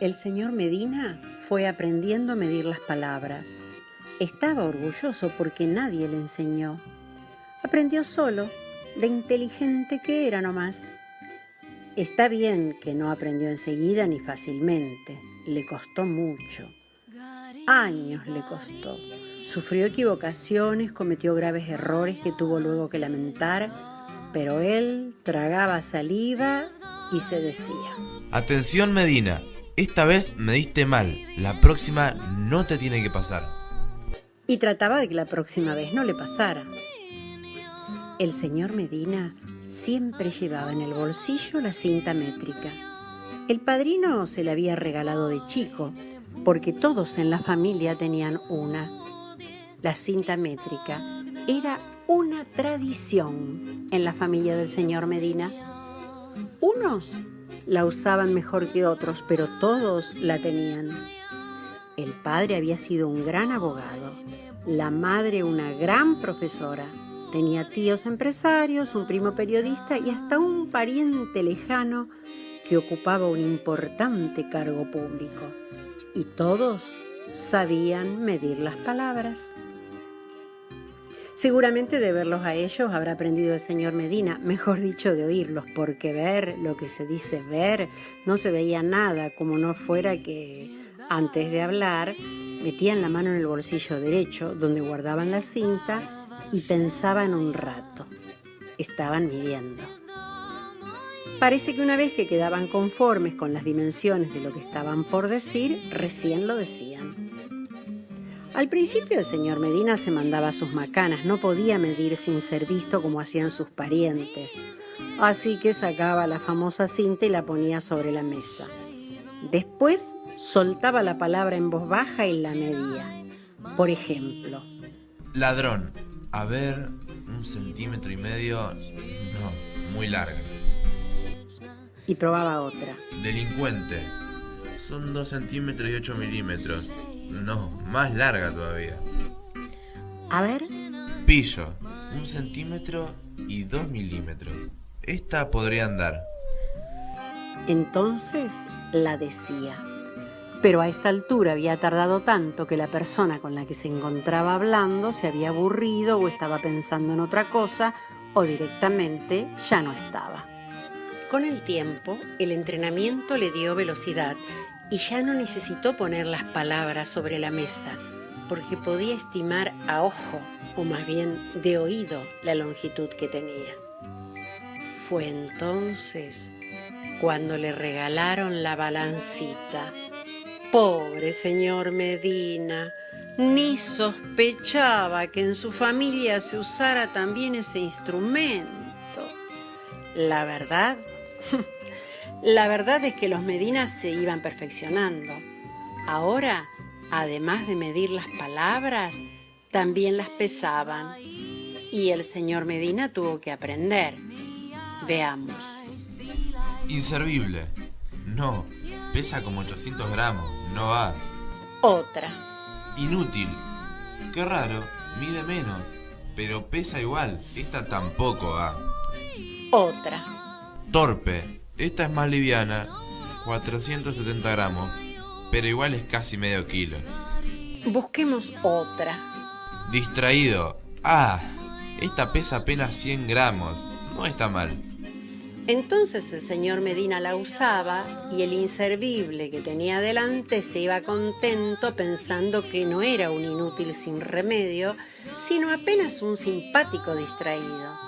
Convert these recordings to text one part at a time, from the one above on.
El señor Medina fue aprendiendo a medir las palabras. Estaba orgulloso porque nadie le enseñó. Aprendió solo, de inteligente que era nomás. Está bien que no aprendió enseguida ni fácilmente. Le costó mucho. Años le costó. Sufrió equivocaciones, cometió graves errores que tuvo luego que lamentar, pero él tragaba saliva y se decía: Atención, Medina, esta vez me diste mal, la próxima no te tiene que pasar. Y trataba de que la próxima vez no le pasara. El señor Medina siempre llevaba en el bolsillo la cinta métrica. El padrino se la había regalado de chico, porque todos en la familia tenían una. La cinta métrica era una tradición en la familia del señor Medina. Unos la usaban mejor que otros, pero todos la tenían. El padre había sido un gran abogado, la madre una gran profesora. Tenía tíos empresarios, un primo periodista y hasta un pariente lejano que ocupaba un importante cargo público. Y todos sabían medir las palabras. Seguramente de verlos a ellos habrá aprendido el señor Medina, mejor dicho de oírlos, porque ver, lo que se dice ver, no se veía nada, como no fuera que antes de hablar metían la mano en el bolsillo derecho, donde guardaban la cinta, y pensaban un rato. Estaban midiendo. Parece que una vez que quedaban conformes con las dimensiones de lo que estaban por decir, recién lo decían. Al principio el señor Medina se mandaba sus macanas, no podía medir sin ser visto como hacían sus parientes. Así que sacaba la famosa cinta y la ponía sobre la mesa. Después soltaba la palabra en voz baja y la medía. Por ejemplo: Ladrón, a ver, 1,5 centímetros. No, muy larga. Y probaba otra. Delincuente, son 2 centímetros y 8 milímetros. No, más larga todavía. A ver. Pillo, 1 centímetro y 2 milímetros. Esta podría andar. Entonces la decía. Pero a esta altura había tardado tanto que la persona con la que se encontraba hablando se había aburrido o estaba pensando en otra cosa o directamente ya no estaba. Con el tiempo, el entrenamiento le dio velocidad y ya no necesitó poner las palabras sobre la mesa, porque podía estimar a ojo, o más bien de oído, la longitud que tenía. Fue entonces cuando le regalaron la balancita. Pobre señor Medina, ni sospechaba que en su familia se usara también ese instrumento. La verdad es que los Medinas se iban perfeccionando. Ahora, además de medir las palabras, también las pesaban. Y el señor Medina tuvo que aprender. Veamos. Inservible. No, pesa como 800 gramos, no va. Otra. Inútil. Qué raro, mide menos, pero pesa igual, esta tampoco va. Otra. Torpe, esta es más liviana, 470 gramos, pero igual es casi medio kilo. Busquemos otra. Distraído. Esta pesa apenas 100 gramos, no está mal. Entonces el señor Medina la usaba y el inservible que tenía delante se iba contento pensando que no era un inútil sin remedio, sino apenas un simpático distraído.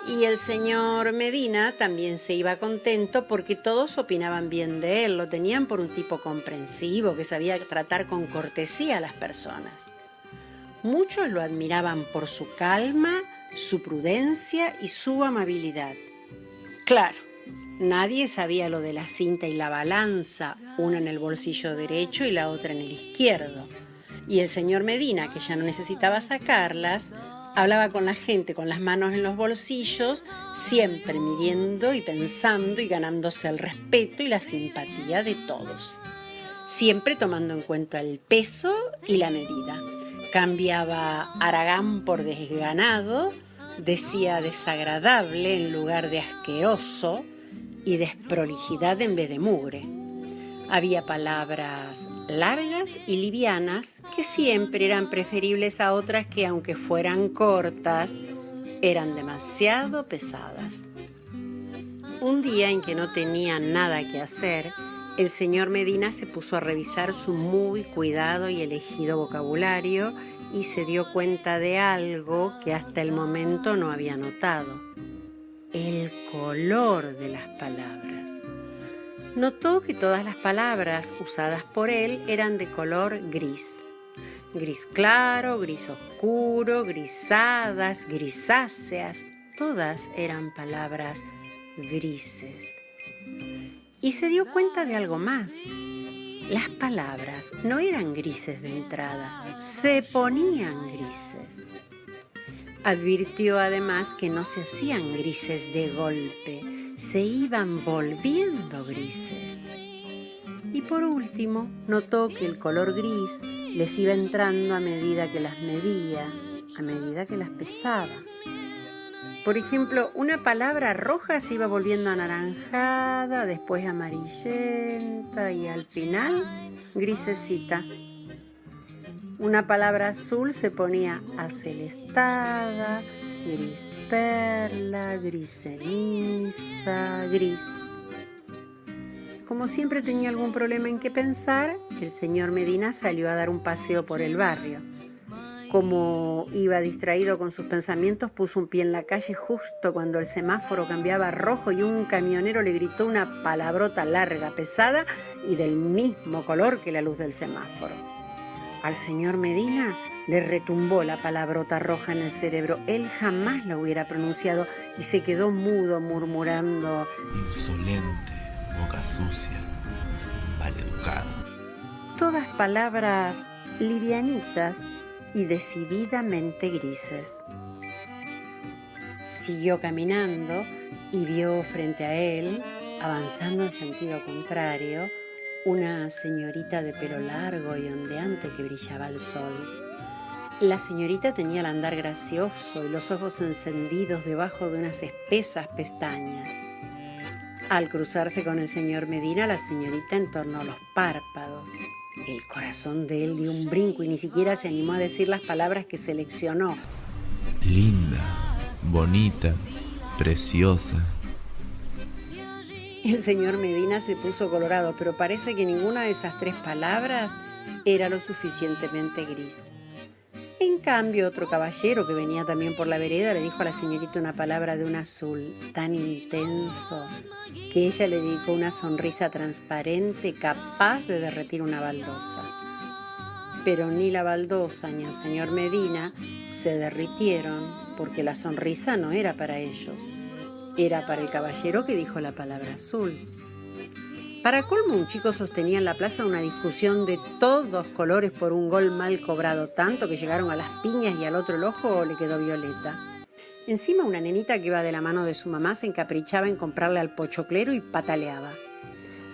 Y el señor Medina también se iba contento porque todos opinaban bien de él, lo tenían por un tipo comprensivo que sabía tratar con cortesía a las personas. Muchos lo admiraban por su calma, su prudencia y su amabilidad. Claro, nadie sabía lo de la cinta y la balanza, una en el bolsillo derecho y la otra en el izquierdo. Y el señor Medina, que ya no necesitaba sacarlas, hablaba con la gente con las manos en los bolsillos, siempre midiendo y pensando y ganándose el respeto y la simpatía de todos. Siempre tomando en cuenta el peso y la medida. Cambiaba haragán por desganado, decía desagradable en lugar de asqueroso y desprolijidad en vez de mugre. Había palabras largas y livianas que siempre eran preferibles a otras que, aunque fueran cortas, eran demasiado pesadas. Un día en que no tenía nada que hacer, el señor Medina se puso a revisar su muy cuidado y elegido vocabulario y se dio cuenta de algo que hasta el momento no había notado: el color de las palabras. Notó que todas las palabras usadas por él eran de color gris. Gris claro, gris oscuro, grisadas, grisáceas. Todas eran palabras grises. Y se dio cuenta de algo más. Las palabras no eran grises de entrada, se ponían grises. Advirtió además que no se hacían grises de golpe, se iban volviendo grises. Y por último, notó que el color gris les iba entrando a medida que las medía, a medida que las pesaba. Por ejemplo, una palabra roja se iba volviendo anaranjada, después amarillenta y al final grisecita. Una palabra azul se ponía acelestada, gris perla, gris ceniza, gris. Como siempre tenía algún problema en qué pensar, el señor Medina salió a dar un paseo por el barrio. Como iba distraído con sus pensamientos, puso un pie en la calle justo cuando el semáforo cambiaba a rojo y un camionero le gritó una palabrota larga, pesada y del mismo color que la luz del semáforo. Al señor Medina le retumbó la palabrota roja en el cerebro. Él jamás la hubiera pronunciado y se quedó mudo, murmurando: insolente, boca sucia, maleducado. Todas palabras livianitas y decididamente grises. Siguió caminando y vio frente a él, avanzando en sentido contrario, una señorita de pelo largo y ondeante que brillaba al sol. La señorita tenía el andar gracioso y los ojos encendidos debajo de unas espesas pestañas. Al cruzarse con el señor Medina, la señorita entornó los párpados. El corazón de él dio un brinco y ni siquiera se animó a decir las palabras que seleccionó. Linda, bonita, preciosa. El señor Medina se puso colorado, pero parece que ninguna de esas tres palabras era lo suficientemente gris. En cambio, otro caballero que venía también por la vereda le dijo a la señorita una palabra de un azul tan intenso que ella le dedicó una sonrisa transparente capaz de derretir una baldosa. Pero ni la baldosa ni el señor Medina se derritieron porque la sonrisa no era para ellos, era para el caballero que dijo la palabra azul. Para colmo, un chico sostenía en la plaza una discusión de todos colores por un gol mal cobrado, tanto que llegaron a las piñas y al otro el ojo le quedó violeta. Encima, una nenita que iba de la mano de su mamá se encaprichaba en comprarle al pochoclero y pataleaba.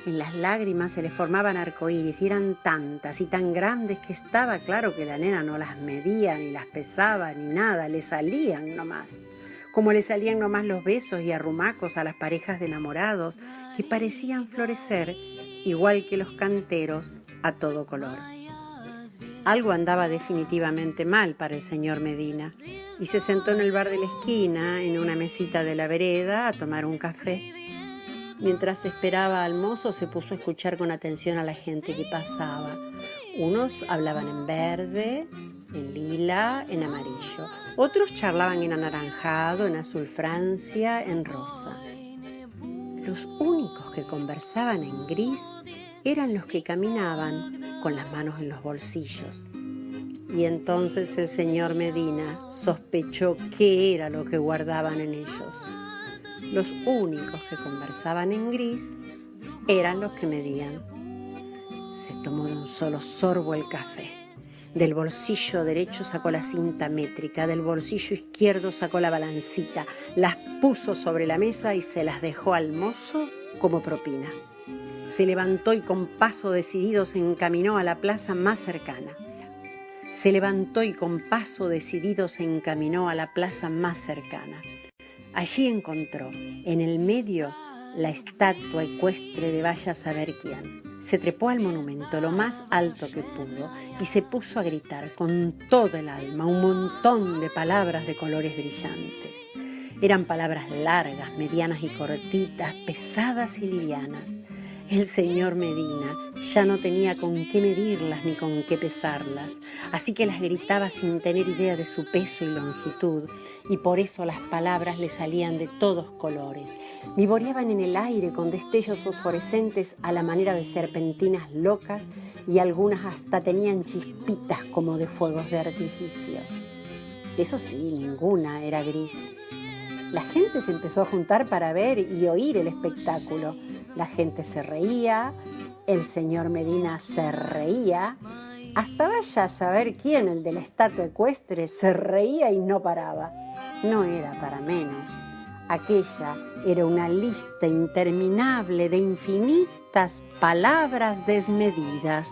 En las lágrimas se le formaban arcoíris y eran tantas y tan grandes que estaba claro que la nena no las medía, ni las pesaba, ni nada, le salían nomás. Como le salían nomás los besos y arrumacos a las parejas de enamorados que parecían florecer, igual que los canteros, a todo color. Algo andaba definitivamente mal para el señor Medina y se sentó en el bar de la esquina, en una mesita de la vereda, a tomar un café. Mientras esperaba al mozo, se puso a escuchar con atención a la gente que pasaba. Unos hablaban en verde, en lila, en amarillo. Otros charlaban en anaranjado, en azul Francia, en rosa. Los únicos que conversaban en gris eran los que caminaban con las manos en los bolsillos. Y entonces el señor Medina sospechó qué era lo que guardaban en ellos. Los únicos que conversaban en gris eran los que medían. Se tomó de un solo sorbo el café. Del bolsillo derecho sacó la cinta métrica, del bolsillo izquierdo sacó la balancita, las puso sobre la mesa y se las dejó al mozo como propina. Se levantó y con paso decidido se encaminó a la plaza más cercana. Allí encontró, en el medio, la estatua ecuestre de vaya a saber quién. Se trepó al monumento lo más alto que pudo y se puso a gritar con todo el alma un montón de palabras de colores brillantes. Eran palabras largas, medianas y cortitas, pesadas y livianas. El señor Medina ya no tenía con qué medirlas ni con qué pesarlas, así que las gritaba sin tener idea de su peso y longitud, y por eso las palabras le salían de todos colores. Vivoreaban en el aire con destellos fosforescentes a la manera de serpentinas locas, y algunas hasta tenían chispitas como de fuegos de artificio. Eso sí, ninguna era gris. La gente se empezó a juntar para ver y oír el espectáculo. La gente se reía, el señor Medina se reía, hasta vaya a saber quién, el de la estatua ecuestre, se reía y no paraba. No era para menos. Aquella era una lista interminable de infinitas palabras desmedidas.